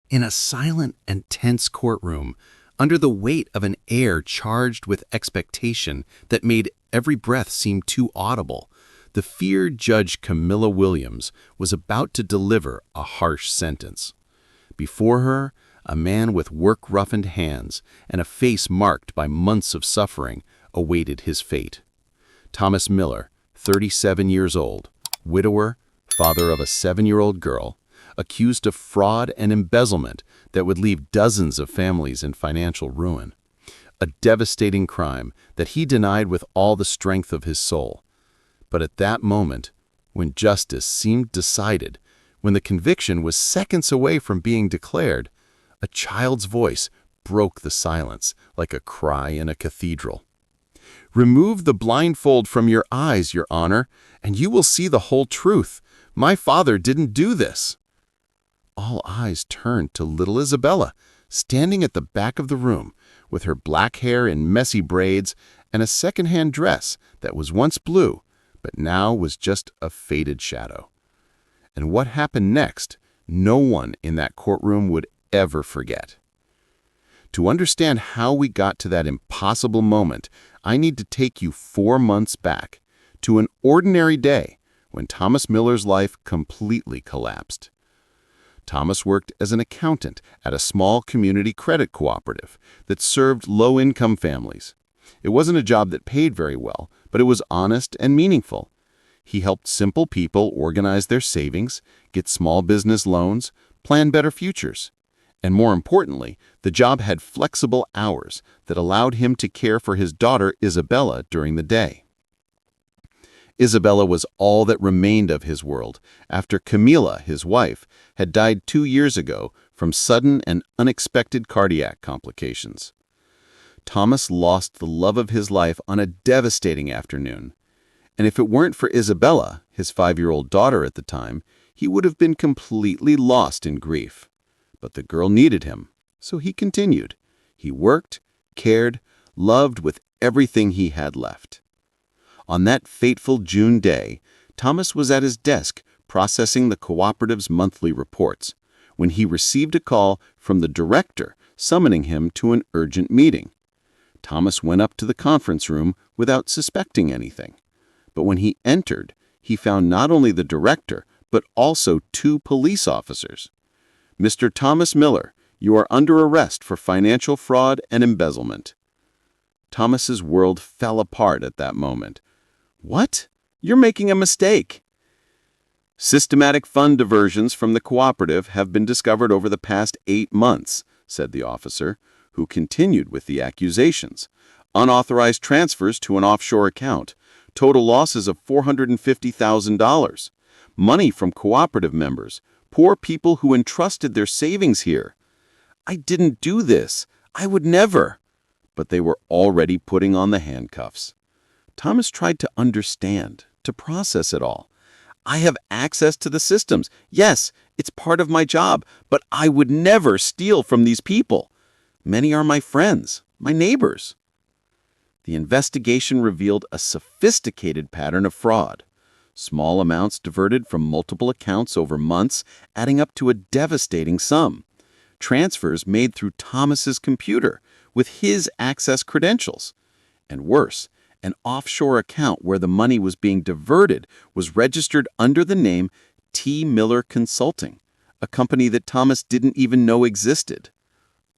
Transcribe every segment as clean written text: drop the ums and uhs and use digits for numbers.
In a silent and tense courtroom, under the weight of an air charged with expectation that made every breath seem too audible, the feared Judge Camilla Williams was about to deliver a harsh sentence. Before her, a man with work-roughened hands and a face marked by months of suffering awaited his fate. Thomas Miller, 37 years old, widower, father of a 7-year-old girl, accused of fraud and embezzlement that would leave dozens of families in financial ruin. A devastating crime that he denied with all the strength of his soul. But at that moment, when justice seemed decided, when the conviction was seconds away from being declared, a child's voice broke the silence like a cry in a cathedral. "Remove the blindfold from your eyes, Your Honor, and you will see the whole truth. My father didn't do this." All eyes turned to little Isabella, standing at the back of the room, with her black hair in messy braids and a second-hand dress that was once blue, but now was just a faded shadow. And what happened next, no one in that courtroom would ever forget. To understand how we got to that impossible moment, I need to take you 4 months back, to an ordinary day when Thomas Miller's life completely collapsed. Thomas worked as an accountant at a small community credit cooperative that served low-income families. It wasn't a job that paid very well, but it was honest and meaningful. He helped simple people organize their savings, get small business loans, plan better futures. And more importantly, the job had flexible hours that allowed him to care for his daughter Isabella during the day. Isabella was all that remained of his world after Camila, his wife, had died 2 years ago from sudden and unexpected cardiac complications. Thomas lost the love of his life on a devastating afternoon. And if it weren't for Isabella, his 5-year-old daughter at the time, he would have been completely lost in grief. But the girl needed him, so he continued. He worked, cared, loved with everything he had left. On that fateful June day, Thomas was at his desk processing the cooperative's monthly reports when he received a call from the director summoning him to an urgent meeting. Thomas went up to the conference room without suspecting anything. But when he entered, he found not only the director, but also 2 police officers. "Mr. Thomas Miller, you are under arrest for financial fraud and embezzlement." Thomas's world fell apart at that moment. "What? You're making a mistake." "Systematic fund diversions from the cooperative have been discovered over the past 8 months, said the officer, who continued with the accusations. "Unauthorized transfers to an offshore account, total losses of $450,000, money from cooperative members, poor people who entrusted their savings here. I didn't do this. I would never." But they were already putting on the handcuffs. Thomas tried to understand, to process it all. "I have access to the systems. Yes, it's part of my job, but I would never steal from these people. Many are my friends, my neighbors." The investigation revealed a sophisticated pattern of fraud. Small amounts diverted from multiple accounts over months, adding up to a devastating sum. Transfers made through Thomas's computer, with his access credentials. And worse, an offshore account where the money was being diverted was registered under the name T. Miller Consulting, a company that Thomas didn't even know existed.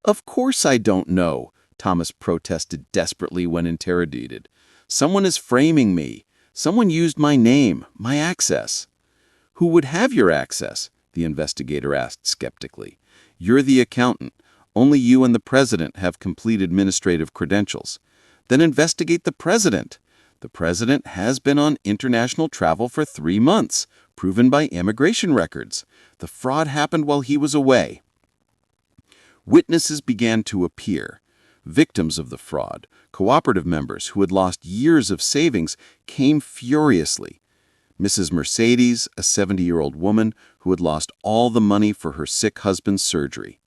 "Of course I don't know," Thomas protested desperately when interrogated. "Someone is framing me. Someone used my name, my access." "Who would have your access?" the investigator asked skeptically. "You're the accountant. Only you and the president have complete administrative credentials. Then investigate the president. The president has been on international travel for 3 months, proven by immigration records. The fraud happened while he was away." Witnesses began to appear. Victims of the fraud, cooperative members who had lost years of savings, came furiously. Mrs. Mercedes, a 70-year-old woman who had lost all the money for her sick husband's surgery.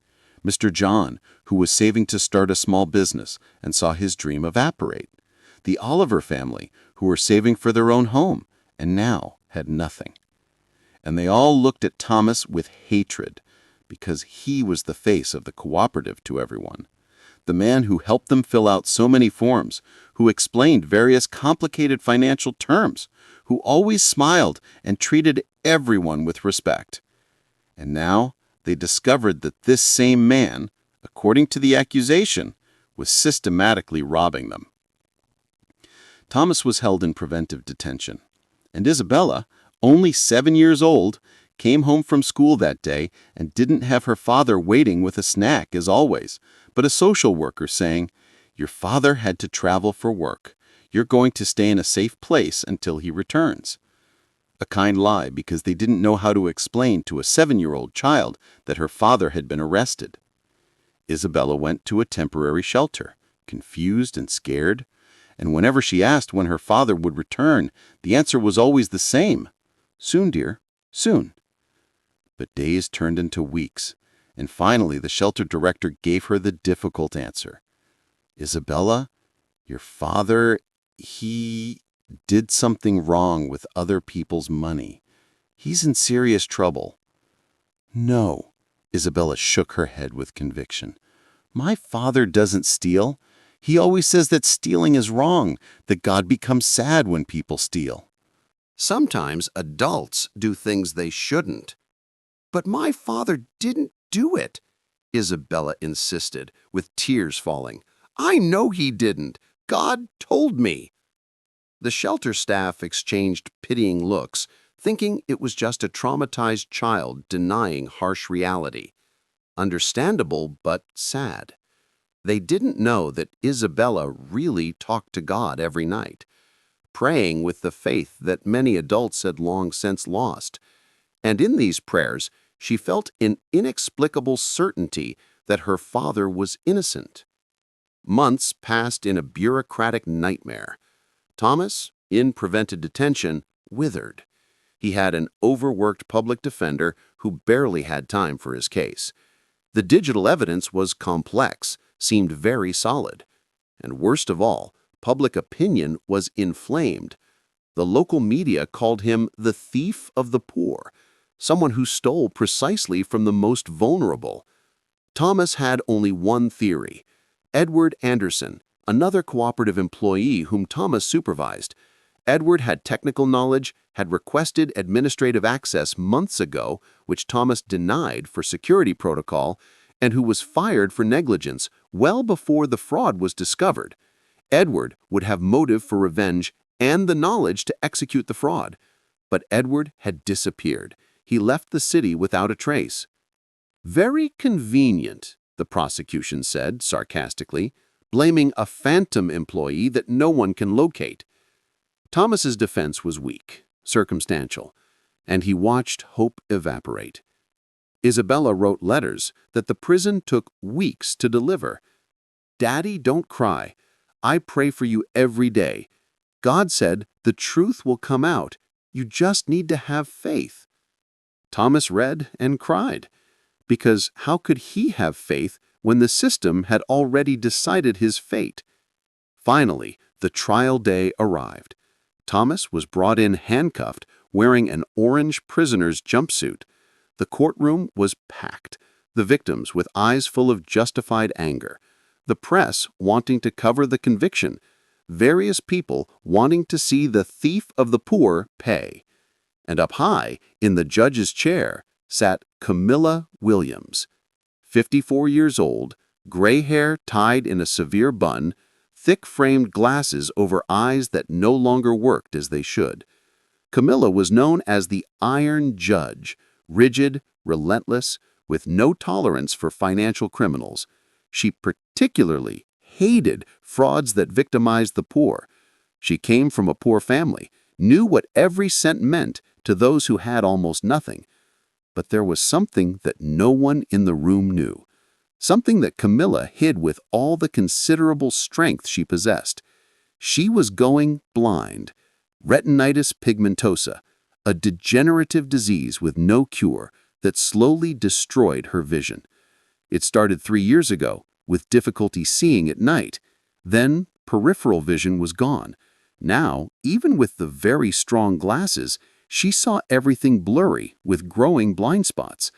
Mr. John, who was saving to start a small business and saw his dream evaporate. The Oliver family, who were saving for their own home and now had nothing. And they all looked at Thomas with hatred, because he was the face of the cooperative to everyone. The man who helped them fill out so many forms, who explained various complicated financial terms, who always smiled and treated everyone with respect. And now they discovered that this same man, according to the accusation, was systematically robbing them. Thomas was held in preventive detention, and Isabella, only 7 years old, came home from school that day and didn't have her father waiting with a snack as always, but a social worker saying, "Your father had to travel for work. You're going to stay in a safe place until he returns." A kind lie, because they didn't know how to explain to a 7-year-old child that her father had been arrested. Isabella went to a temporary shelter, confused and scared, and whenever she asked when her father would return, the answer was always the same: "Soon, dear, soon." But days turned into weeks, and finally the shelter director gave her the difficult answer. "Isabella, your father, he did something wrong with other people's money. He's in serious trouble." "No," Isabella shook her head with conviction. "My father doesn't steal. He always says that stealing is wrong, that God becomes sad when people steal." Sometimes adults do things they shouldn't. "But my father didn't do it," Isabella insisted, with tears falling. "I know he didn't. God told me." The shelter staff exchanged pitying looks, thinking it was just a traumatized child denying harsh reality. Understandable, but sad. They didn't know that Isabella really talked to God every night, praying with the faith that many adults had long since lost. And in these prayers, she felt an inexplicable certainty that her father was innocent. Months passed in a bureaucratic nightmare. Thomas, in preventive detention, withered. He had an overworked public defender who barely had time for his case. The digital evidence was complex, seemed very solid. And worst of all, public opinion was inflamed. The local media called him the thief of the poor, someone who stole precisely from the most vulnerable. Thomas had only one theory. Edward Anderson, another cooperative employee whom Thomas supervised. Edward had technical knowledge, had requested administrative access months ago, which Thomas denied for security protocol, and who was fired for negligence well before the fraud was discovered. Edward would have motive for revenge and the knowledge to execute the fraud. But Edward had disappeared. He left the city without a trace. "Very convenient," the prosecution said sarcastically, blaming a phantom employee that no one can locate. Thomas's defense was weak, circumstantial, and he watched hope evaporate. Isabella wrote letters that the prison took weeks to deliver. "Daddy, don't cry. I pray for you every day. God said the truth will come out. You just need to have faith." Thomas read and cried, because how could he have faith when the system had already decided his fate? Finally, the trial day arrived. Thomas was brought in handcuffed, wearing an orange prisoner's jumpsuit. The courtroom was packed, the victims with eyes full of justified anger, the press wanting to cover the conviction, various people wanting to see the thief of the poor pay. And up high, in the judge's chair, sat Camilla Williams, 54 years old, gray hair tied in a severe bun, thick-framed glasses over eyes that no longer worked as they should. Camilla was known as the Iron Judge, rigid, relentless, with no tolerance for financial criminals. She particularly hated frauds that victimized the poor. She came from a poor family, knew what every cent meant to those who had almost nothing. But there was something that no one in the room knew, something that Camilla hid with all the considerable strength she possessed. She was going blind. Retinitis pigmentosa, a degenerative disease with no cure that slowly destroyed her vision. It started 3 years ago, with difficulty seeing at night. Then peripheral vision was gone. Now, even with the very strong glasses, she saw everything blurry with growing blind spots.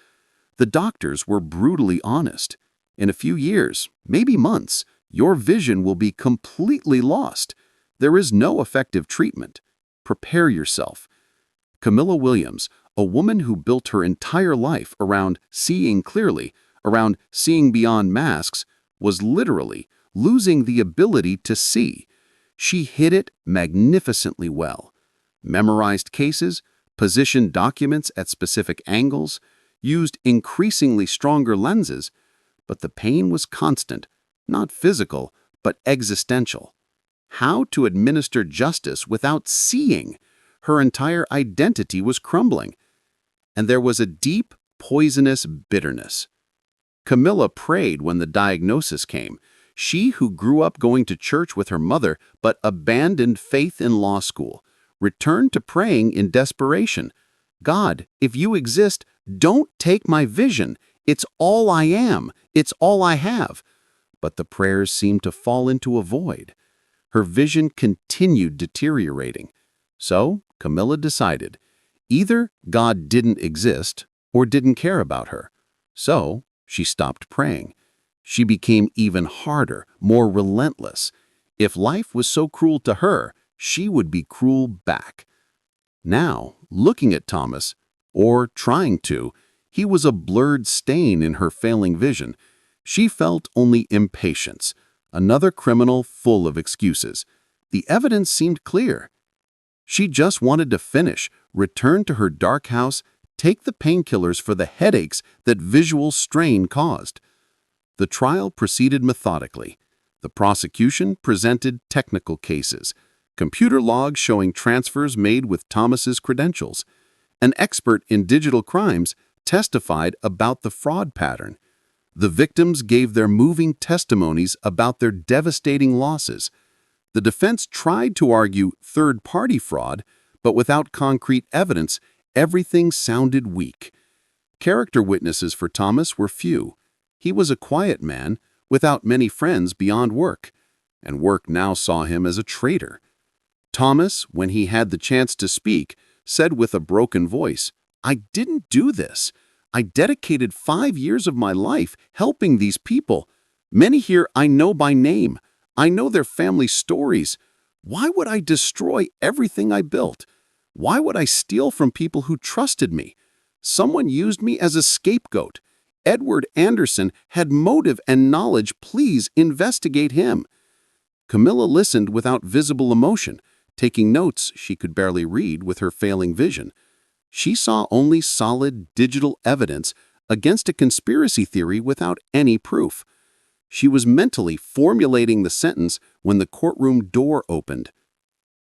The doctors were brutally honest. In a few years, maybe months, your vision will be completely lost. There is no effective treatment. Prepare yourself. Camilla Williams, a woman who built her entire life around seeing clearly, around seeing beyond masks, was literally losing the ability to see. She hid it magnificently well. Memorized cases, positioned documents at specific angles, used increasingly stronger lenses, but the pain was constant, not physical, but existential. How to administer justice without seeing? Her entire identity was crumbling. And there was a deep, poisonous bitterness. Camilla prayed when the diagnosis came. She who grew up going to church with her mother but abandoned faith in law school, returned to praying in desperation. God, if you exist, don't take my vision. It's all I am. It's all I have. But the prayers seemed to fall into a void. Her vision continued deteriorating. So Camilla decided, either God didn't exist or didn't care about her. So she stopped praying. She became even harder, more relentless. If life was so cruel to her, she would be cruel back. Now, looking at Thomas, or trying to, he was a blurred stain in her failing vision. She felt only impatience, another criminal full of excuses. The evidence seemed clear. She just wanted to finish, return to her dark house, take the painkillers for the headaches that visual strain caused. The trial proceeded methodically. The prosecution presented technical cases, computer logs showing transfers made with Thomas's credentials. An expert in digital crimes testified about the fraud pattern. The victims gave their moving testimonies about their devastating losses. The defense tried to argue third-party fraud, but without concrete evidence, everything sounded weak. Character witnesses for Thomas were few. He was a quiet man, without many friends beyond work, and work now saw him as a traitor. Thomas, when he had the chance to speak, said with a broken voice, "I didn't do this. I dedicated 5 years of my life helping these people. Many here I know by name. I know their family stories. Why would I destroy everything I built? Why would I steal from people who trusted me? Someone used me as a scapegoat. Edward Anderson had motive and knowledge. Please investigate him." Camilla listened without visible emotion, taking notes she could barely read with her failing vision. She saw only solid digital evidence against a conspiracy theory without any proof. She was mentally formulating the sentence when the courtroom door opened.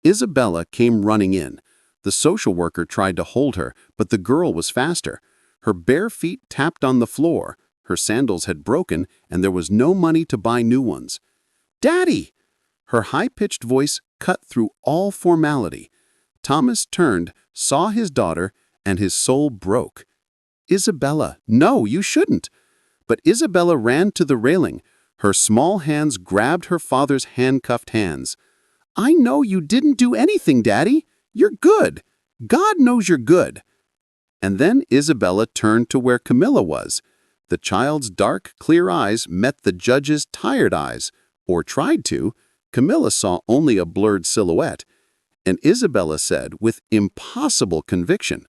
Isabella came running in. The social worker tried to hold her, but the girl was faster. Her bare feet tapped on the floor. Her sandals had broken, and there was no money to buy new ones. "Daddy!" Her high-pitched voice cut through all formality. Thomas turned, saw his daughter, and his soul broke. "Isabella, no, you shouldn't." But Isabella ran to the railing. Her small hands grabbed her father's handcuffed hands. "I know you didn't do anything, Daddy. You're good. God knows you're good." And then Isabella turned to where Camilla was. The child's dark, clear eyes met the judge's tired eyes, or tried to. Camilla saw only a blurred silhouette. And Isabella said with impossible conviction,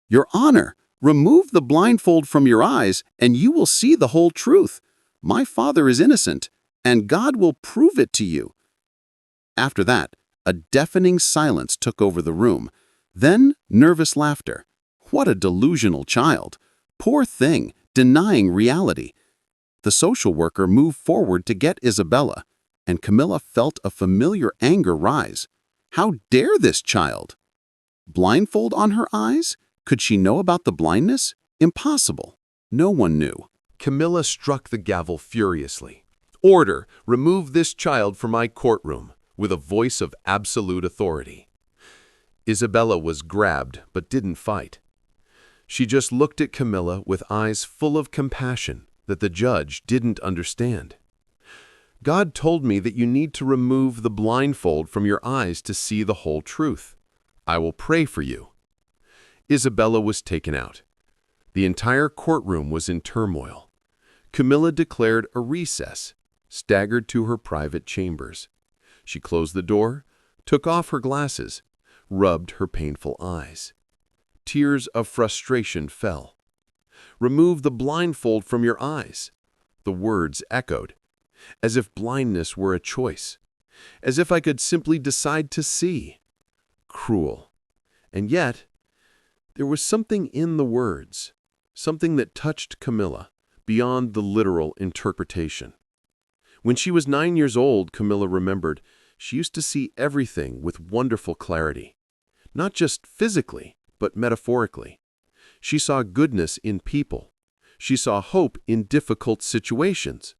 "Your Honor, remove the blindfold from your eyes and you will see the whole truth. My father is innocent, and God will prove it to you." After that, a deafening silence took over the room. Then nervous laughter. What a delusional child. Poor thing, denying reality. The social worker moved forward to get Isabella, and Camilla felt a familiar anger rise. How dare this child? Blindfold on her eyes? Could she know about the blindness? Impossible. No one knew. Camilla struck the gavel furiously. "Order! Remove this child from my courtroom," with a voice of absolute authority. Isabella was grabbed but didn't fight. She just looked at Camilla with eyes full of compassion that the judge didn't understand. "God told me that you need to remove the blindfold from your eyes to see the whole truth. I will pray for you." Isabella was taken out. The entire courtroom was in turmoil. Camilla declared a recess, staggered to her private chambers. She closed the door, took off her glasses, rubbed her painful eyes. Tears of frustration fell. "Remove the blindfold from your eyes." The words echoed, as if blindness were a choice, as if I could simply decide to see. Cruel. And yet, there was something in the words, something that touched Camilla beyond the literal interpretation. When she was 9 years old, Camilla remembered, she used to see everything with wonderful clarity, not just physically, but metaphorically. She saw goodness in people. She saw hope in difficult situations.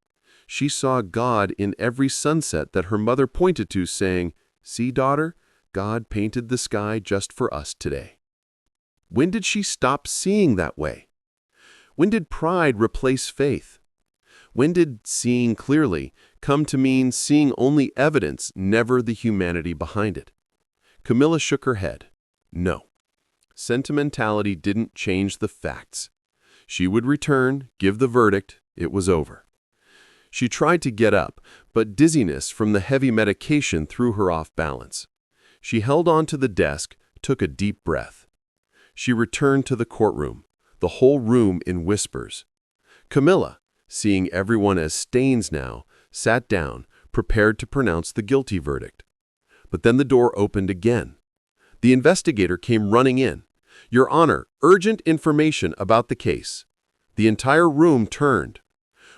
She saw God in every sunset that her mother pointed to, saying, "See, daughter, God painted the sky just for us today." When did she stop seeing that way? When did pride replace faith? When did seeing clearly come to mean seeing only evidence, never the humanity behind it? Camilla shook her head. No. Sentimentality didn't change the facts. She would return, give the verdict, it was over. She tried to get up, but dizziness from the heavy medication threw her off balance. She held on to the desk, took a deep breath. She returned to the courtroom, the whole room in whispers. Camilla, seeing everyone as stains now, sat down, prepared to pronounce the guilty verdict. But then the door opened again. The investigator came running in. "Your Honor, urgent information about the case." The entire room turned.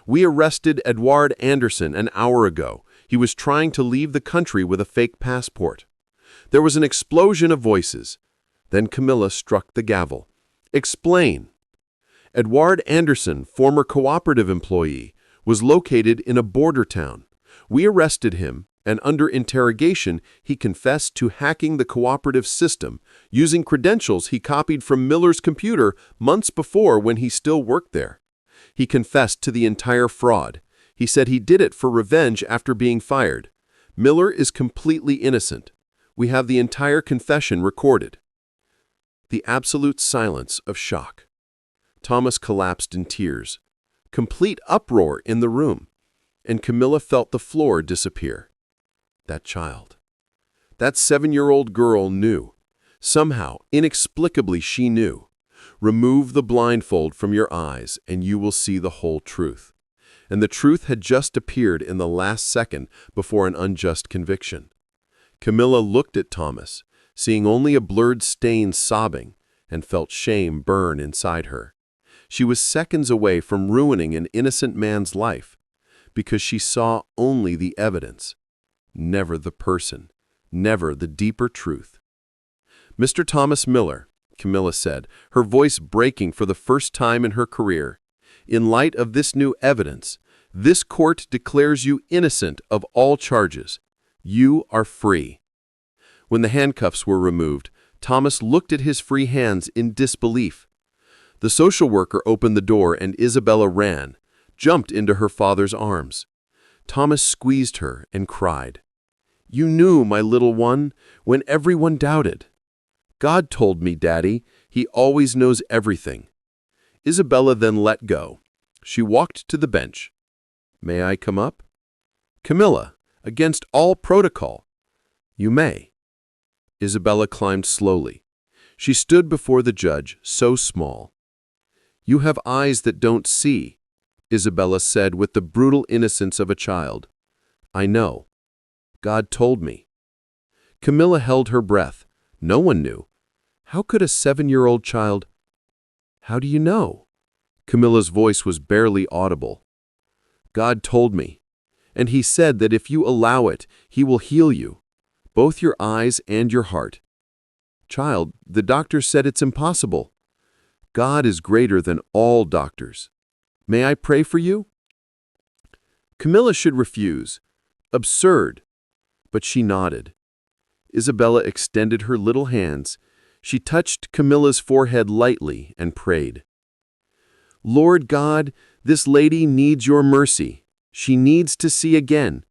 "We arrested Edward Anderson an hour ago. He was trying to leave the country with a fake passport." There was an explosion of voices. Then Camilla struck the gavel. "Explain." Edward Anderson, former cooperative employee, was located in a border town. We arrested him, and under interrogation, he confessed to hacking the cooperative system, using credentials he copied from Miller's computer months before when he still worked there. He confessed to the entire fraud. He said he did it for revenge after being fired. Miller is completely innocent. We have the entire confession recorded. The absolute silence of shock. Thomas collapsed in tears. Complete uproar in the room, and Camilla felt the floor disappear. That child. That 7-year-old girl knew. Somehow, inexplicably, she knew. Remove the blindfold from your eyes, and you will see the whole truth. And the truth had just appeared in the last second before an unjust conviction. Camilla looked at Thomas, seeing only a blurred stain sobbing, and felt shame burn inside her. She was seconds away from ruining an innocent man's life, because she saw only the evidence, never the person, never the deeper truth. "Mr. Thomas Miller," Camilla said, her voice breaking for the first time in her career, "in light of this new evidence, this court declares you innocent of all charges. You are free." When the handcuffs were removed, Thomas looked at his free hands in disbelief. The social worker opened the door and Isabella ran, jumped into her father's arms. Thomas squeezed her and cried, "You knew, my little one, when everyone doubted." "God told me, Daddy. He always knows everything." Isabella then let go. She walked to the bench. "May I come up?" "Camilla, against all protocol." "You may." Isabella climbed slowly. She stood before the judge, so small. "You have eyes that don't see," Isabella said with the brutal innocence of a child. "I know. God told me." Camilla held her breath. No one knew. How could a 7-year-old child— "How do you know?" Camilla's voice was barely audible. "God told me. And he said that if you allow it, he will heal you, both your eyes and your heart." "Child, the doctor said it's impossible." "God is greater than all doctors. May I pray for you?" Camilla should refuse. Absurd. But she nodded. Isabella extended her little hands. She touched Camilla's forehead lightly and prayed. "Lord God, this lady needs your mercy. She needs to see again,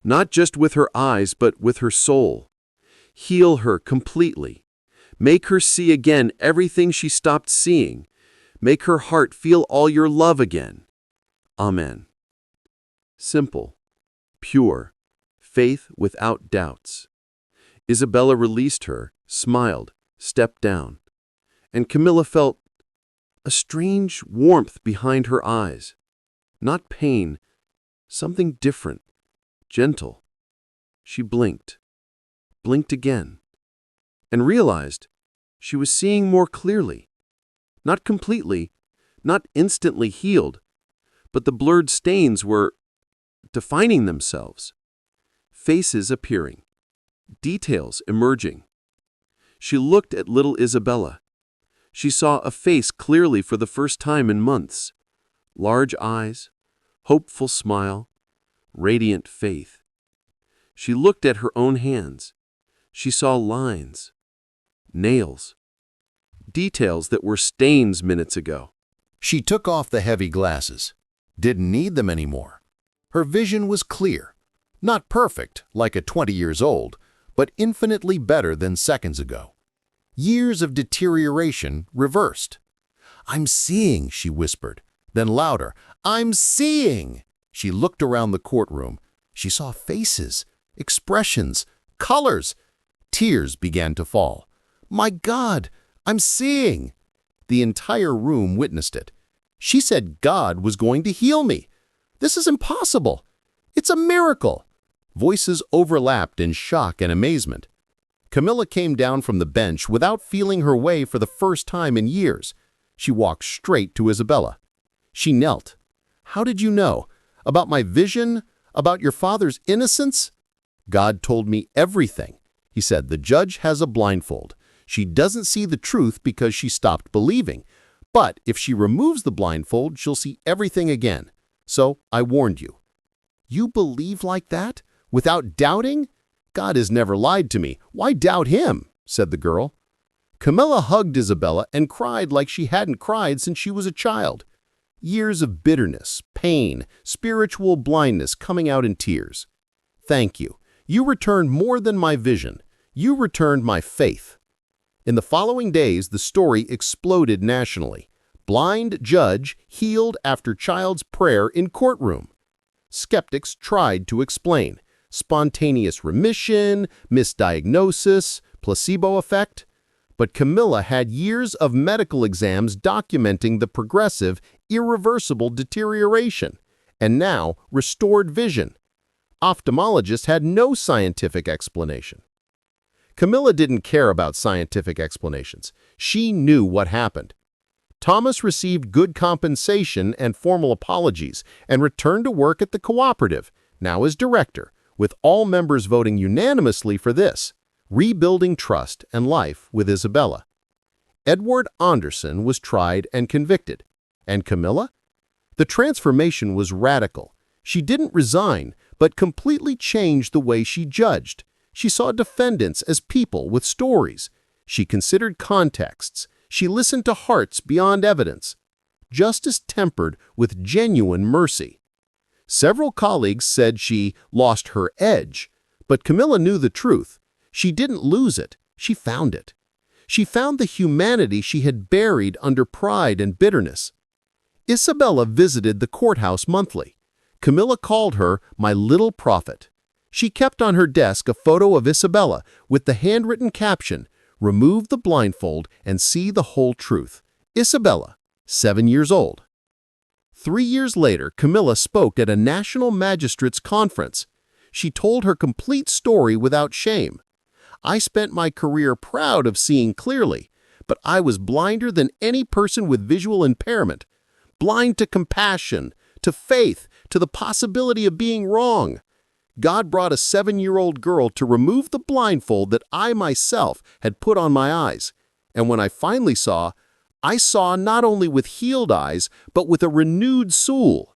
not just with her eyes, but with her soul. Heal her completely. Make her see again everything she stopped seeing. Make her heart feel all your love again. Amen. Simple, pure, faith without doubts. Isabella released her, smiled, stepped down, and Camilla felt a strange warmth behind her eyes. Not pain, something different, gentle. She blinked again, and realized she was seeing more clearly. Not completely, not instantly healed, but the blurred stains were defining themselves. Faces appearing, details emerging. She looked at little Isabella. She saw a face clearly for the first time in months. Large eyes, hopeful smile, radiant faith. She looked at her own hands. She saw lines, nails, details that were stains minutes ago. She took off the heavy glasses. Didn't need them anymore. Her vision was clear. Not perfect, like at 20 years old, but infinitely better than seconds ago. Years of deterioration reversed. "I'm seeing," she whispered. Then louder, "I'm seeing!" She looked around the courtroom. She saw faces, expressions, colors. Tears began to fall. "My God, I'm seeing!" The entire room witnessed it. She said God was going to heal me. This is impossible. It's a miracle. Voices overlapped in shock and amazement. Camilla came down from the bench without feeling her way for the first time in years. She walked straight to Isabella. She knelt. "How did you know? About my vision? About your father's innocence?" "God told me everything." He said, "The judge has a blindfold. She doesn't see the truth because she stopped believing. But if she removes the blindfold, she'll see everything again. So I warned you." "You believe like that? Without doubting?" "God has never lied to me. Why doubt him?" said the girl. Camilla hugged Isabella and cried like she hadn't cried since she was a child. Years of bitterness, pain, spiritual blindness coming out in tears. "Thank you. You returned more than my vision. You returned my faith." In the following days, the story exploded nationally. Blind judge healed after child's prayer in courtroom. Skeptics tried to explain. Spontaneous remission, misdiagnosis, placebo effect. But Camilla had years of medical exams documenting the progressive, irreversible deterioration, and now restored vision. Ophthalmologists had no scientific explanation. Camilla didn't care about scientific explanations. She knew what happened. Thomas received good compensation and formal apologies and returned to work at the cooperative, now as director, with all members voting unanimously for this, rebuilding trust and life with Isabella. Edward Anderson was tried and convicted. And Camilla? The transformation was radical. She didn't resign, but completely changed the way she judged. She saw defendants as people with stories. She considered contexts. She listened to hearts beyond evidence. Justice tempered with genuine mercy. Several colleagues said she lost her edge, but Camilla knew the truth. She didn't lose it. She found it. She found the humanity she had buried under pride and bitterness. Isabella visited the courthouse monthly. Camilla called her my little prophet. She kept on her desk a photo of Isabella with the handwritten caption, "Remove the blindfold and see the whole truth. Isabella, 7 years old." 3 years later, Camilla spoke at a national magistrates conference. She told her complete story without shame. "I spent my career proud of seeing clearly, but I was blinder than any person with visual impairment. Blind to compassion, to faith, to the possibility of being wrong. God brought a 7-year-old girl to remove the blindfold that I myself had put on my eyes. And when I finally saw, I saw not only with healed eyes, but with a renewed soul."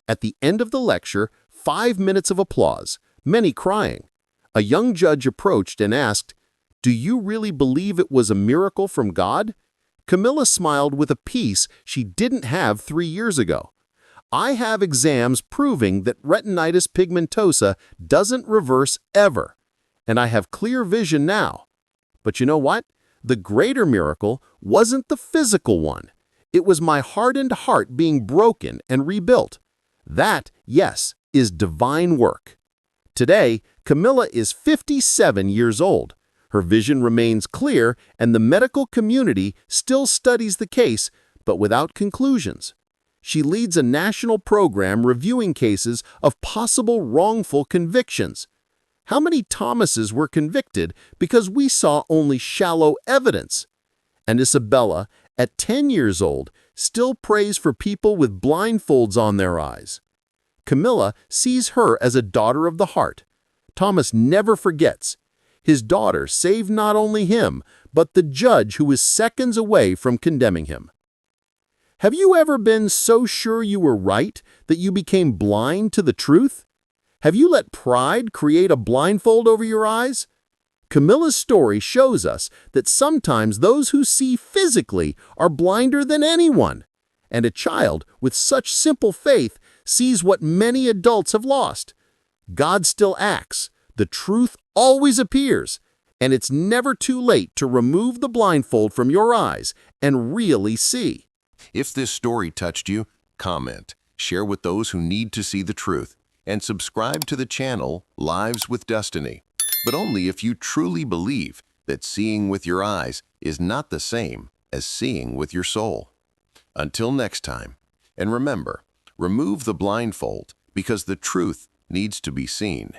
At the end of the lecture, 5 minutes of applause, many crying. A young judge approached and asked, "Do you really believe it was a miracle from God?" Camilla smiled with a peace she didn't have 3 years ago. "I have exams proving that retinitis pigmentosa doesn't reverse ever, and I have clear vision now. But you know what? The greater miracle wasn't the physical one. It was my hardened heart being broken and rebuilt. That, yes, is divine work. Today, Camilla is 57 years old. Her vision remains clear, and the medical community still studies the case, but without conclusions. She leads a national program reviewing cases of possible wrongful convictions. How many Thomases were convicted because we saw only shallow evidence? And Isabella, at 10 years old, still prays for people with blindfolds on their eyes. Camilla sees her as a daughter of the heart. Thomas never forgets. His daughter saved not only him, but the judge who is seconds away from condemning him. Have you ever been so sure you were right that you became blind to the truth? Have you let pride create a blindfold over your eyes? Camilla's story shows us that sometimes those who see physically are blinder than anyone. And a child with such simple faith sees what many adults have lost. God still acts. The truth always appears. And it's never too late to remove the blindfold from your eyes and really see. If this story touched you, comment, share with those who need to see the truth, and subscribe to the channel Lives with Destiny. But only if you truly believe that seeing with your eyes is not the same as seeing with your soul. Until next time, and remember, remove the blindfold because the truth needs to be seen.